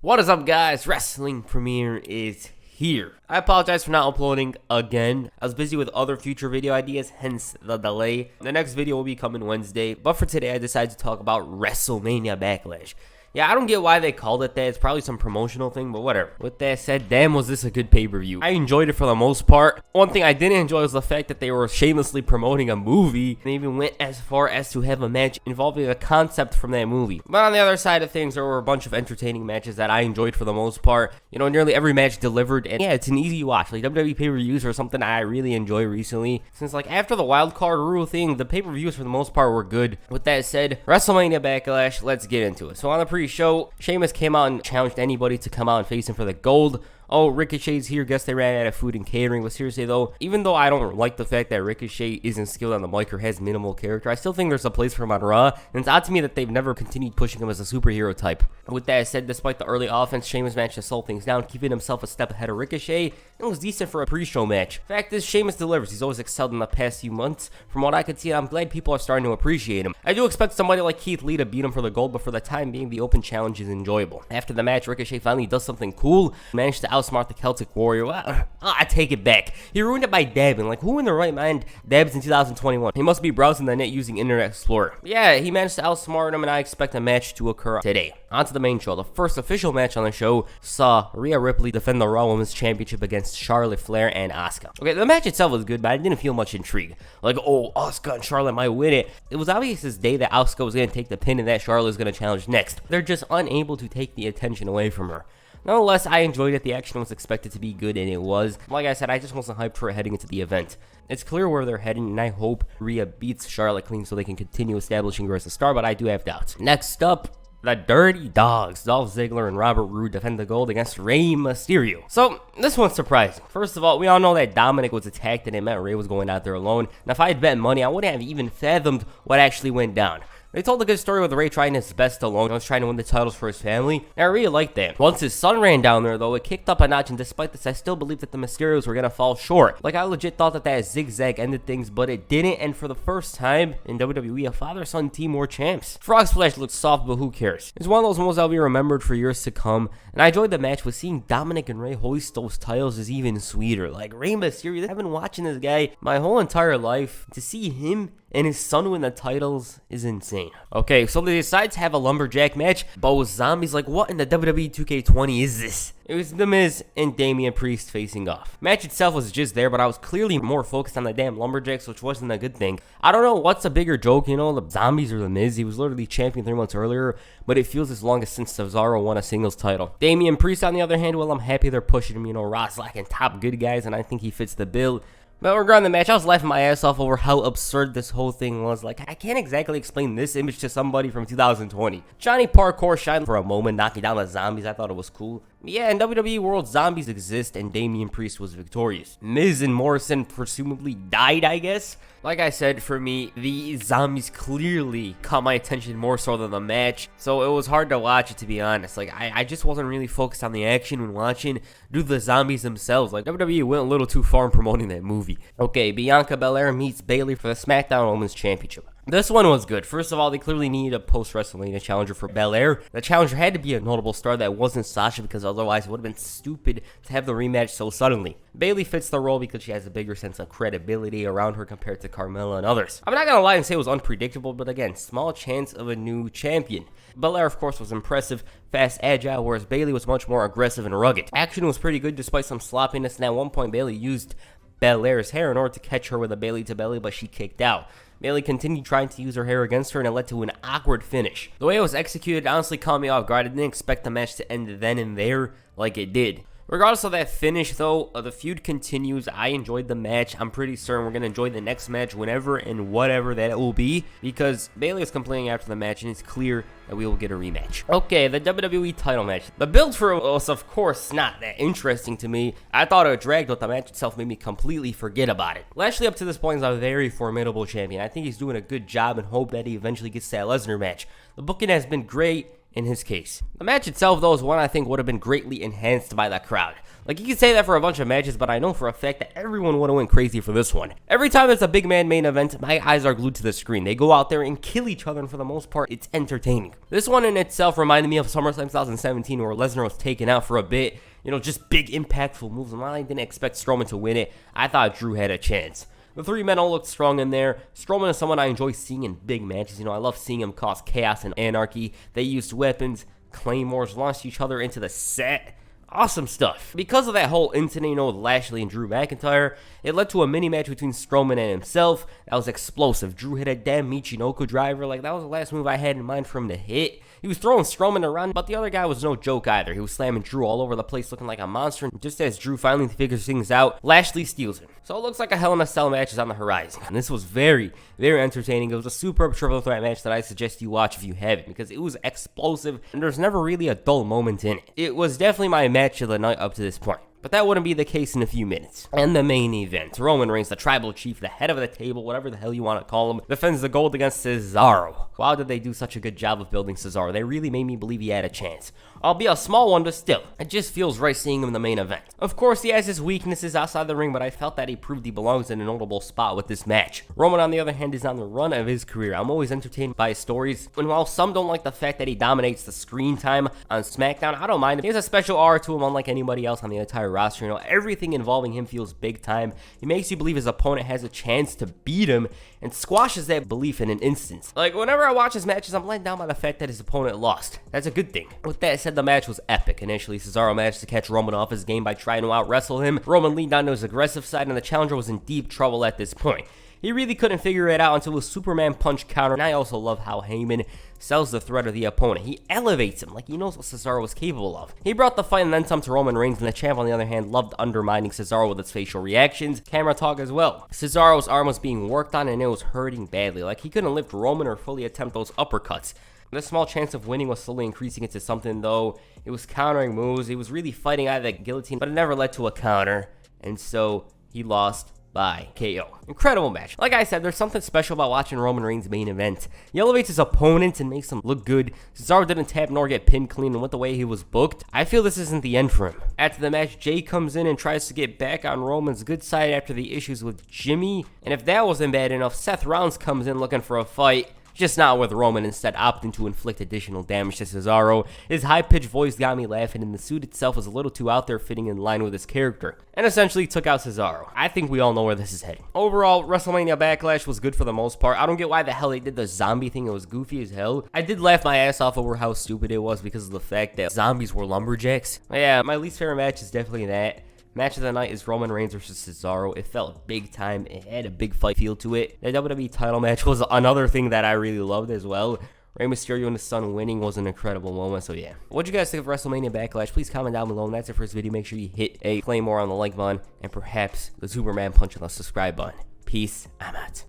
What is up, guys? Wrestling Premiere is here. I apologize for not uploading again. I was busy with other future video ideas, hence the delay. The next video will be coming Wednesday, but for today I decided to talk about WrestleMania Backlash. Yeah, I don't get why they called it that. It's probably some promotional thing, but whatever. With that said, damn, was this a good pay-per-view. I enjoyed it for the most part. One thing I didn't enjoy was the fact that they were shamelessly promoting a movie. They even went as far as to have a match involving a concept from that movie. But on the other side of things, there were a bunch of entertaining matches that I enjoyed for the most part. You know, nearly every match delivered, and yeah, it's an easy watch. Like, WWE pay-per-views are something I really enjoy recently. Since, like, after the wild card rule thing, the pay-per-views for the most part were good. With that said, WrestleMania Backlash, let's get into it. So on the pre-show, Sheamus came out and challenged anybody to come out and face him for the gold. Oh, Ricochet's here. Guess they ran out of food and catering. But seriously, though, even though I don't like the fact that Ricochet isn't skilled on the mic or has minimal character, I still think there's a place for him on Raw. And it's odd to me that they've never continued pushing him as a superhero type. With that said, despite the early offense, Sheamus managed to slow things down, keeping himself a step ahead of Ricochet. It was decent for a pre-show match. Fact is, Sheamus delivers. He's always excelled in the past few months. From what I could see, I'm glad people are starting to appreciate him. I do expect somebody like Keith Lee to beat him for the gold, but for the time being, the open challenge is enjoyable. After the match, Ricochet finally does something cool. Managed to outsmart the Celtic Warrior. Well, I take it back. He ruined it by dabbing. Like, who in their right mind dabs in 2021? He must be browsing the net using Internet Explorer. Yeah, he managed to outsmart him, and I expect a match to occur today. On to the main show. The first official match on the show saw Rhea Ripley defend the Raw Women's Championship against Charlotte Flair and Asuka. Okay, the match itself was good, but I didn't feel much intrigue. Like, oh, Asuka and Charlotte might win it. It was obvious this day that Asuka was going to take the pin and that Charlotte was going to challenge next. They're just unable to take the attention away from her. Nonetheless, I enjoyed it. The action was expected to be good, and it was. Like I said, I just wasn't hyped for it heading into the event. It's clear where they're heading, and I hope Rhea beats Charlotte clean so they can continue establishing her as a star, but I do have doubts. Next up, the Dirty Dogs, Dolph Ziggler and Robert Roode defend the gold against Rey Mysterio. So, this one's surprising. First of all, we all know that Dominic was attacked and it meant Rey was going out there alone. Now, if I had bet money, I wouldn't have even fathomed what actually went down. They told a good story with Rey trying his best alone. He was trying to win the titles for his family. And I really liked that. Once his son ran down there, though, it kicked up a notch. And despite this, I still believe that the Mysterios were going to fall short. Like, I legit thought that zigzag ended things, but it didn't. And for the first time in WWE, a father-son team were champs. Frog Splash looked soft, but who cares? It's one of those moves that'll be remembered for years to come. And I enjoyed the match, but seeing Dominic and Rey hoist those titles is even sweeter. Like, Rey Mysterio, I've been watching this guy my whole entire life. To see him and his son win the titles is insane. Okay, so they decide to have a lumberjack match, but with zombies. Like, what in the WWE 2K20 is this? It was The Miz and Damian Priest facing off. Match itself was just there, but I was clearly more focused on the damn lumberjacks, which wasn't a good thing. I don't know what's a bigger joke, you know, the zombies or The Miz. He was literally champion 3 months earlier, but it feels as long as since Cesaro won a singles title. Damian Priest, on the other hand, well, I'm happy they're pushing him. You know, Ross lacking top good guys, and I think he fits the bill. But regarding the match, I was laughing my ass off over how absurd this whole thing was. Like, I can't exactly explain this image to somebody from 2020. Johnny Parkour shined for a moment, knocking down the zombies. I thought it was cool. Yeah, in WWE World, zombies exist, and Damian Priest was victorious. Miz and Morrison presumably died, I guess. Like I said, for me, the zombies clearly caught my attention more so than the match, so it was hard to watch it, to be honest. Like, I just wasn't really focused on the action when watching due to the zombies themselves. Like, WWE went a little too far in promoting that movie. Okay, Bianca Belair meets Bayley for the SmackDown Women's Championship. This one was good. First of all, they clearly needed a post-WrestleMania challenger for Belair. The challenger had to be a notable star that wasn't Sasha, because otherwise it would have been stupid to have the rematch so suddenly. Bayley fits the role because she has a bigger sense of credibility around her compared to Carmella and others. I'm not gonna lie and say it was unpredictable, but again, small chance of a new champion. Belair, of course, was impressive, fast, agile, whereas Bayley was much more aggressive and rugged. Action was pretty good despite some sloppiness, and at one point Bayley used Belair's hair in order to catch her with a Bayley to belly, but she kicked out. Bayley continued trying to use her hair against her, and it led to an awkward finish. The way it was executed honestly caught me off guard. I didn't expect the match to end then and there like it did. Regardless of that finish, though, the feud continues. I enjoyed the match. I'm pretty certain we're going to enjoy the next match whenever and whatever that it will be, because Bayley is complaining after the match, and it's clear that we will get a rematch. Okay, the WWE title match. The build for it was, of course, not that interesting to me. I thought it dragged, but the match itself made me completely forget about it. Lashley, up to this point, is a very formidable champion. I think he's doing a good job and hope that he eventually gets that Lesnar match. The booking has been great, in his case. The match itself, though, is one I think would have been greatly enhanced by the crowd. Like, you can say that for a bunch of matches, but I know for a fact that everyone would have went crazy for this one. Every time there's a big man main event, my eyes are glued to the screen. They go out there and kill each other, and for the most part, it's entertaining. This one in itself reminded me of SummerSlam 2017, where Lesnar was taken out for a bit. You know, just big, impactful moves. And while I didn't expect Strowman to win it, I thought Drew had a chance. The three men all looked strong in there. Strowman is someone I enjoy seeing in big matches. You know, I love seeing him cause chaos and anarchy. They used weapons, claymores, launched each other into the set. Awesome stuff. Because of that whole incident, you know, with Lashley and Drew McIntyre, it led to a mini match between Strowman and himself. That was explosive. Drew hit a damn Michinoku driver. Like, that was the last move I had in mind for him to hit. He was throwing Strowman around, but the other guy was no joke either. He was slamming Drew all over the place, looking like a monster. And just as Drew finally figures things out, Lashley steals him. So it looks like a Hell in a Cell match is on the horizon. And this was very, very entertaining. It was a superb triple threat match that I suggest you watch if you haven't, because it was explosive and there's never really a dull moment in it. It was definitely my match of the night up to this point. But that wouldn't be the case in a few minutes. And the main event, Roman Reigns, the tribal chief, the head of the table, whatever the hell you want to call him, defends the gold against Cesaro. Wow, did they do such a good job of building Cesaro? They really made me believe he had a chance. Albeit a small one, but still, it just feels right seeing him in the main event. Of course, he has his weaknesses outside the ring, but I felt that he proved he belongs in a notable spot with this match. Roman, on the other hand, is on the run of his career. I'm always entertained by his stories, and while some don't like the fact that he dominates the screen time on SmackDown, I don't mind him. He has a special aura to him unlike anybody else on the entire roster. You know, everything involving him feels big time. He makes you believe his opponent has a chance to beat him and squashes that belief in an instant. Like, whenever I watch his matches, I'm let down by the fact that his opponent lost. That's a good thing. With that said, the match was epic. Initially, Cesaro managed to catch Roman off his game by trying to out-wrestle him. Roman leaned onto his aggressive side, and the challenger was in deep trouble at this point. He really couldn't figure it out until a Superman punch counter, and I also love how Heyman sells the threat of the opponent. He elevates him like he knows what Cesaro was capable of. He brought the fight and then some to Roman Reigns, and the champ, on the other hand, loved undermining Cesaro with its facial reactions, camera talk as well. Cesaro's arm was being worked on, and it was hurting badly. Like, he couldn't lift Roman or fully attempt those uppercuts. The small chance of winning was slowly increasing into something, though. It was countering moves. He was really fighting out of that guillotine, but it never led to a counter, and so he lost by KO. Incredible match. Like I said, there's something special about watching Roman Reigns' main event. He elevates his opponent and makes him look good. Cesaro didn't tap nor get pinned clean, and with the way he was booked, I feel this isn't the end for him. After the match, Jay comes in and tries to get back on Roman's good side after the issues with Jimmy. And if that wasn't bad enough, Seth Rollins comes in looking for a fight. Just not with Roman, instead opting to inflict additional damage to Cesaro. His high-pitched voice got me laughing, and the suit itself was a little too out there, fitting in line with his character, and essentially took out Cesaro. I think we all know where this is heading. Overall, WrestleMania Backlash was good for the most part. I don't get why the hell they did the zombie thing. It was goofy as hell. I did laugh my ass off over how stupid it was because of the fact that zombies were lumberjacks. But yeah, my least favorite match is definitely that. Match of the night is Roman Reigns versus Cesaro. It felt big time. It had a big fight feel to it. The WWE title match was another thing that I really loved as well. Rey Mysterio and his son winning was an incredible moment. So yeah, what'd you guys think of WrestleMania Backlash? Please comment down below. And that's it for this video. Make sure you hit a claymore on the like button and perhaps the Superman punch on the subscribe button. Peace. I'm out.